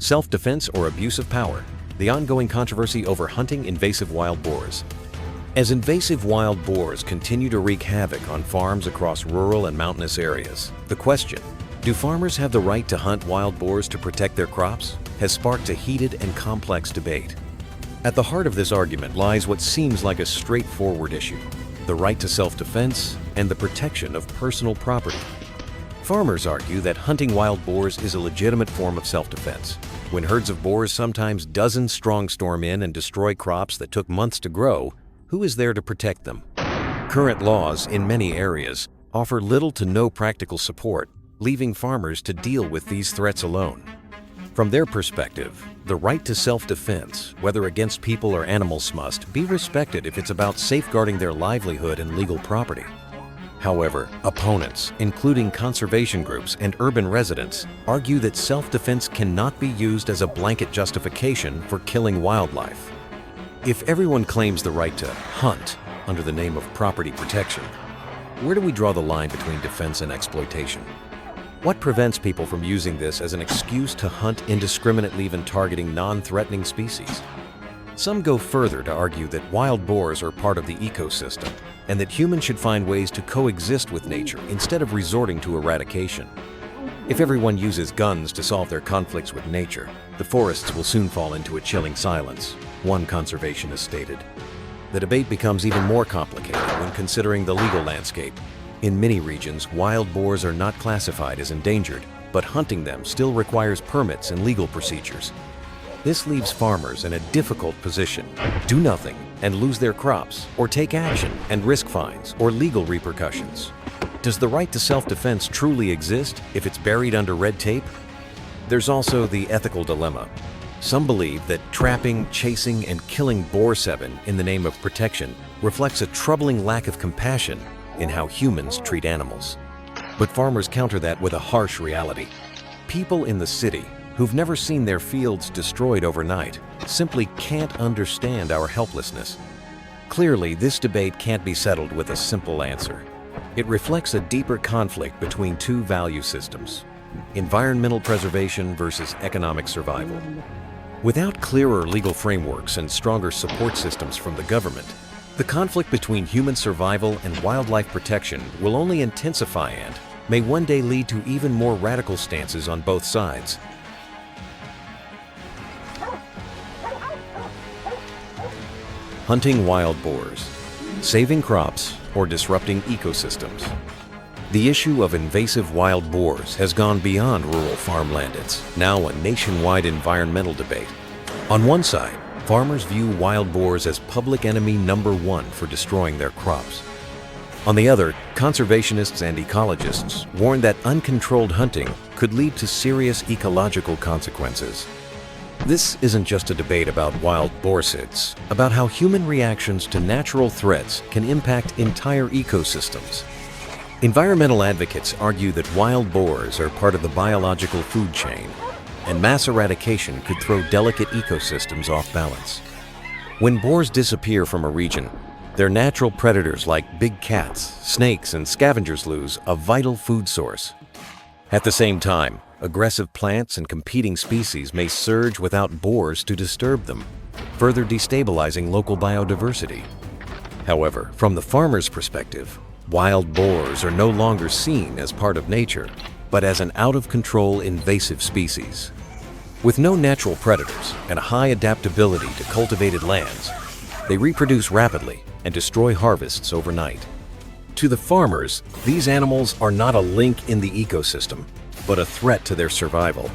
self-defense or abuse of power, the ongoing controversy over hunting invasive wild boars. As invasive wild boars continue to wreak havoc on farms across rural and mountainous areas, the question, do farmers have the right to hunt wild boars to protect their crops, has sparked a heated and complex debate. At the heart of this argument lies what seems like a straightforward issue: the right to self-defense and the protection of personal property. Farmers argue that hunting wild boars is a legitimate form of self-defense. When herds of boars, sometimes dozens strong, storm in and destroy crops that took months to grow, who is there to protect them? Current laws in many areas offer little to no practical support, leaving farmers to deal with these threats alone. From their perspective, the right to self-defense, whether against people or animals, must be respected if it's about safeguarding their livelihood and legal property. However, opponents, including conservation groups and urban residents, argue that self-defense cannot be used as a blanket justification for killing wildlife. If everyone claims the right to hunt under the name of property protection, where do we draw the line between defense and exploitation? What prevents people from using this as an excuse to hunt indiscriminately, even targeting non-threatening species? Some go further to argue that wild boars are part of the ecosystem and that humans should find ways to coexist with nature instead of resorting to eradication. If everyone uses guns to solve their conflicts with nature, the forests will soon fall into a chilling silence, one conservationist stated. The debate becomes even more complicated when considering the legal landscape. In many regions, wild boars are not classified as endangered, but hunting them still requires permits and legal procedures. This leaves farmers in a difficult position: do nothing and lose their crops, or take action and risk fines or legal repercussions. Does the right to self-defense truly exist if it's buried under red tape? There's also the ethical dilemma. Some believe that trapping, chasing, and killing boar seven in the name of protection reflects a troubling lack of compassion in how humans treat animals. But farmers counter that with a harsh reality. People in the city who've never seen their fields destroyed overnight simply can't understand our helplessness. Clearly, this debate can't be settled with a simple answer. It reflects a deeper conflict between two value systems: environmental preservation versus economic survival. Without clearer legal frameworks and stronger support systems from the government, the conflict between human survival and wildlife protection will only intensify and may one day lead to even more radical stances on both sides. Hunting wild boars, saving crops, or disrupting ecosystems. The issue of invasive wild boars has gone beyond rural farmland. It's now a nationwide environmental debate. On one side, farmers view wild boars as public enemy number one for destroying their crops. On the other, conservationists and ecologists warn that uncontrolled hunting could lead to serious ecological consequences. This isn't just a debate about wild boars, it's about how human reactions to natural threats can impact entire ecosystems. Environmental advocates argue that wild boars are part of the biological food chain, and mass eradication could throw delicate ecosystems off balance. When boars disappear from a region, their natural predators like big cats, snakes, and scavengers lose a vital food source. At the same time, aggressive plants and competing species may surge without boars to disturb them, further destabilizing local biodiversity. However, from the farmer's perspective, wild boars are no longer seen as part of nature, but as an out-of-control invasive species. With no natural predators and a high adaptability to cultivated lands, they reproduce rapidly and destroy harvests overnight. To the farmers, these animals are not a link in the ecosystem, but a threat to their survival.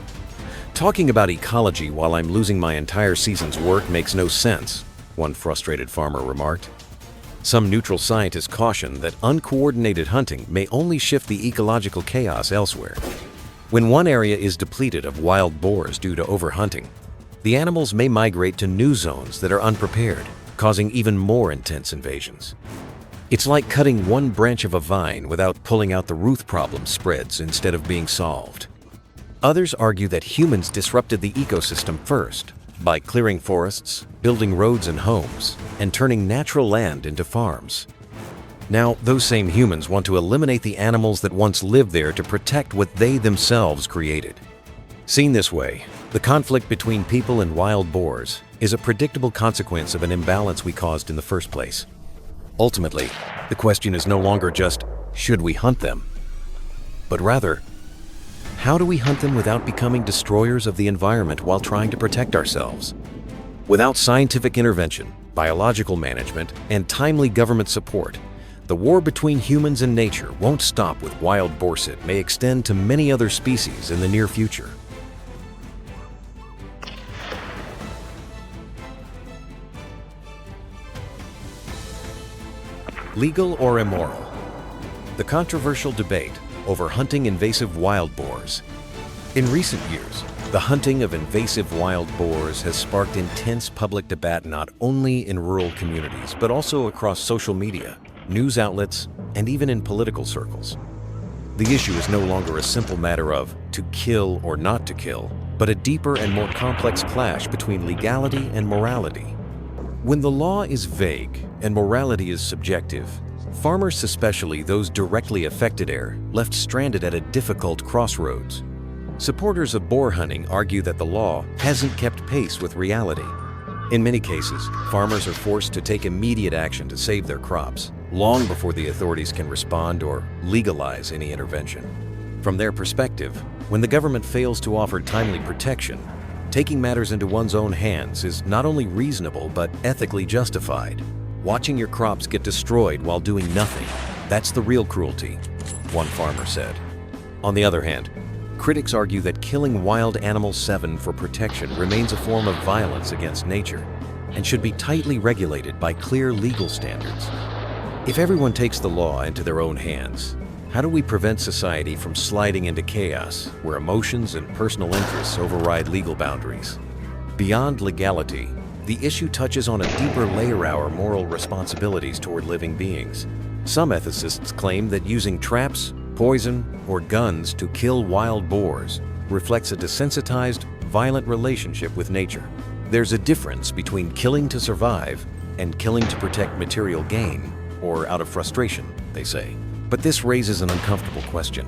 Talking about ecology while I'm losing my entire season's work makes no sense, one frustrated farmer remarked. Some neutral scientists caution that uncoordinated hunting may only shift the ecological chaos elsewhere. When one area is depleted of wild boars due to overhunting, the animals may migrate to new zones that are unprepared, causing even more intense invasions. It's like cutting one branch of a vine without pulling out the root. Problem spreads instead of being solved. Others argue that humans disrupted the ecosystem first by clearing forests, building roads and homes, and turning natural land into farms. Now, those same humans want to eliminate the animals that once lived there to protect what they themselves created. Seen this way, the conflict between people and wild boars is a predictable consequence of an imbalance we caused in the first place. Ultimately, the question is no longer just, should we hunt them? But rather, how do we hunt them without becoming destroyers of the environment while trying to protect ourselves? Without scientific intervention, biological management, and timely government support, the war between humans and nature won't stop with wild boars. It may extend to many other species in the near future. Legal or immoral? The controversial debate over hunting invasive wild boars. In recent years, the hunting of invasive wild boars has sparked intense public debate not only in rural communities, but also across social media, news outlets, and even in political circles. The issue is no longer a simple matter of to kill or not to kill, but a deeper and more complex clash between legality and morality. When the law is vague and morality is subjective, farmers, especially those directly affected, are left stranded at a difficult crossroads. Supporters of boar hunting argue that the law hasn't kept pace with reality. In many cases, farmers are forced to take immediate action to save their crops, long before the authorities can respond or legalize any intervention. From their perspective, when the government fails to offer timely protection, taking matters into one's own hands is not only reasonable but ethically justified. Watching your crops get destroyed while doing nothing, that's the real cruelty, one farmer said. On the other hand, critics argue that killing wild animal 7 for protection remains a form of violence against nature and should be tightly regulated by clear legal standards. If everyone takes the law into their own hands, how do we prevent society from sliding into chaos where emotions and personal interests override legal boundaries? Beyond legality, the issue touches on a deeper layer: our moral responsibilities toward living beings. Some ethicists claim that using traps, poison, or guns to kill wild boars reflects a desensitized, violent relationship with nature. There's a difference between killing to survive and killing to protect material gain, or out of frustration, they say. But this raises an uncomfortable question.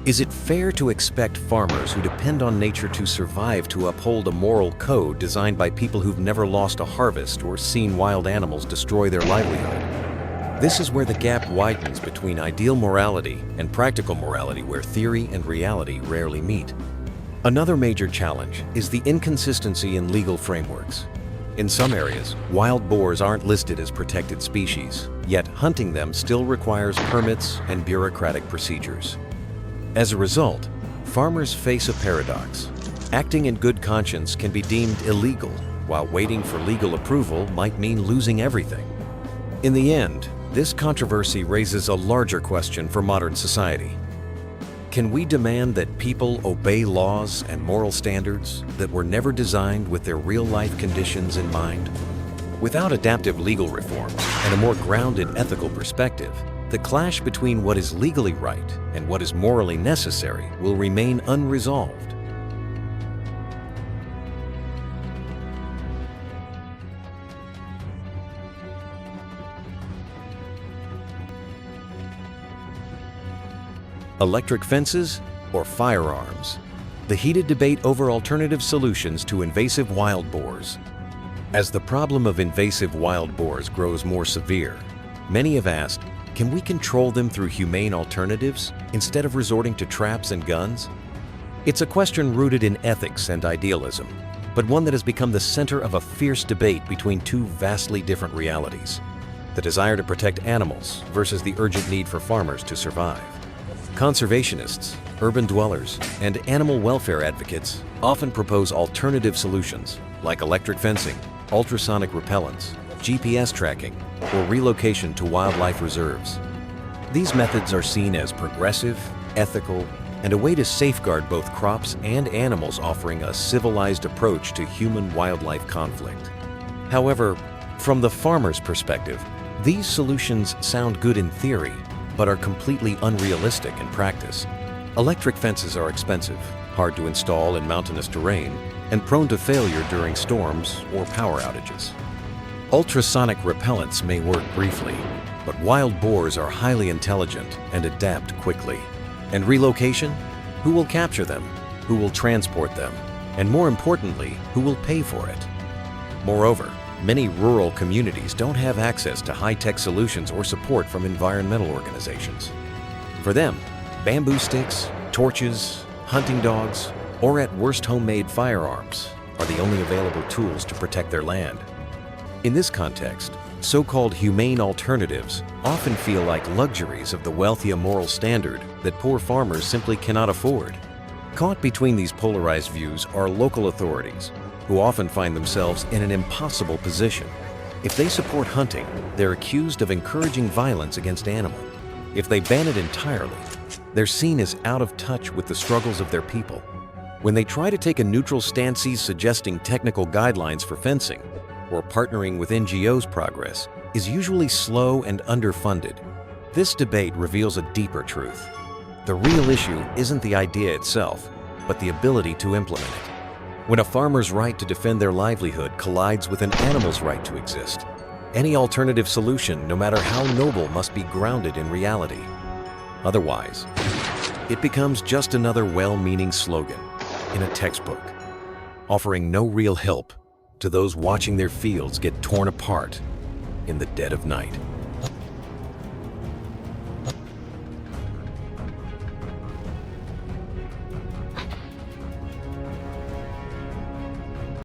Is it fair to expect farmers who depend on nature to survive to uphold a moral code designed by people who've never lost a harvest or seen wild animals destroy their livelihood? This is where the gap widens between ideal morality and practical morality, where theory and reality rarely meet. Another major challenge is the inconsistency in legal frameworks. In some areas, wild boars aren't listed as protected species, yet hunting them still requires permits and bureaucratic procedures. As a result, farmers face a paradox. Acting in good conscience can be deemed illegal, while waiting for legal approval might mean losing everything. In the end, this controversy raises a larger question for modern society. Can we demand that people obey laws and moral standards that were never designed with their real-life conditions in mind? Without adaptive legal reforms and a more grounded ethical perspective, the clash between what is legally right and what is morally necessary will remain unresolved. Electric fences or firearms? The heated debate over alternative solutions to invasive wild boars. As the problem of invasive wild boars grows more severe, many have asked, can we control them through humane alternatives instead of resorting to traps and guns? It's a question rooted in ethics and idealism, but one that has become the center of a fierce debate between two vastly different realities: the desire to protect animals versus the urgent need for farmers to survive. Conservationists, urban dwellers, and animal welfare advocates often propose alternative solutions like electric fencing, ultrasonic repellents, GPS tracking, or relocation to wildlife reserves. These methods are seen as progressive, ethical, and a way to safeguard both crops and animals, offering a civilized approach to human-wildlife conflict. However, from the farmer's perspective, these solutions sound good in theory, but are completely unrealistic in practice. Electric fences are expensive, hard to install in mountainous terrain, and prone to failure during storms or power outages. Ultrasonic repellents may work briefly, but wild boars are highly intelligent and adapt quickly. And relocation? Who will capture them? who will transport them, and more importantly, who will pay for it. Moreover, many rural communities don't have access to high-tech solutions or support from environmental organizations. For them, bamboo sticks, torches, hunting dogs, or at worst homemade firearms are the only available tools to protect their land. In this context, so-called humane alternatives often feel like luxuries of the wealthy immoral standard that poor farmers simply cannot afford. Caught between these polarized views are local authorities, who often find themselves in an impossible position. If they support hunting, they're accused of encouraging violence against animals. If they ban it entirely, they're seen as out of touch with the struggles of their people. When they try to take a neutral stance suggesting technical guidelines for fencing, or partnering with NGOs, progress is usually slow and underfunded. This debate reveals a deeper truth. The real issue isn't the idea itself, but the ability to implement it. When a farmer's right to defend their livelihood collides with an animal's right to exist, any alternative solution, no matter how noble, must be grounded in reality. Otherwise, it becomes just another well-meaning slogan in a textbook, offering no real help to those watching their fields get torn apart in the dead of night.